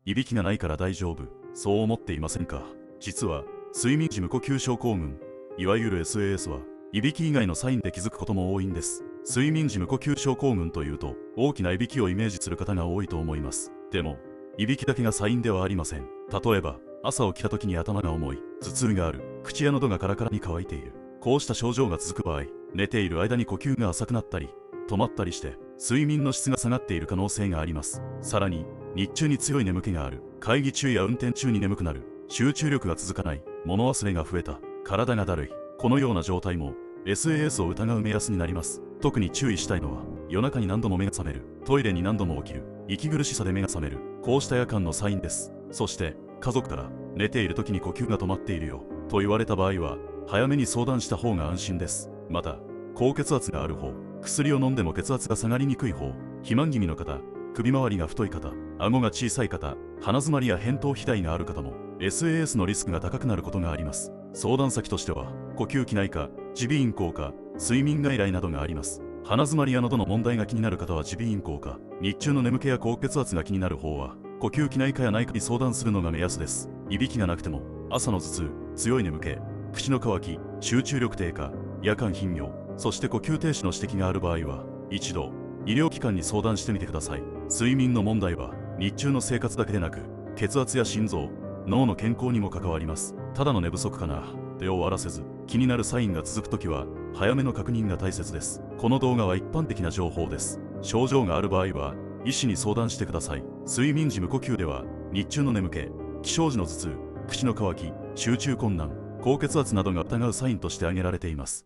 いびきがないから大丈夫、そう思っていませんか？実は、睡眠時無呼吸症候群、いわゆる SAS は、いびき以外のサインで気づくことも多いんです。睡眠時無呼吸症候群というと、大きないびきをイメージする方が多いと思います。でも、いびきだけがサインではありません。例えば、朝起きた時に頭が重い、頭痛がある、口や喉がカラカラに乾いている。こうした症状が続く場合、寝ている間に呼吸が浅くなったり、止まったりして、睡眠の質が下がっている可能性があります。さらに、日中に強い眠気がある、会議中や運転中に眠くなる、集中力が続かない、物忘れが増えた、体がだるい、このような状態も SAS を疑う目安になります。特に注意したいのは、夜中に何度も目が覚める、トイレに何度も起きる、息苦しさで目が覚める、こうした夜間のサインです。そして、家族から寝ている時に呼吸が止まっているよと言われた場合は、早めに相談した方が安心です。また、高血圧がある方、薬を飲んでも血圧が下がりにくい方、肥満気味の方、首周りが太い方、顎が小さい方、鼻づまりや扁桃肥大がある方も SAS のリスクが高くなることがあります。相談先としては、呼吸器内科、耳鼻咽喉科、睡眠外来などがあります。鼻づまりや喉の問題が気になる方は耳鼻咽喉科、日中の眠気や高血圧が気になる方は、呼吸器内科や内科に相談するのが目安です。いびきがなくても、朝の頭痛、強い眠気、口の渇き、集中力低下、夜間頻尿、そして呼吸停止の指摘がある場合は、一度、医療機関に相談してみてください。睡眠の問題は、日中の生活だけでなく、血圧や心臓、脳の健康にも関わります。ただの寝不足かな、で終わらせず、気になるサインが続くときは、早めの確認が大切です。この動画は一般的な情報です。症状がある場合は、医師に相談してください。睡眠時無呼吸では、日中の眠気、起床時の頭痛、口の渇き、集中困難、高血圧などが疑うサインとして挙げられています。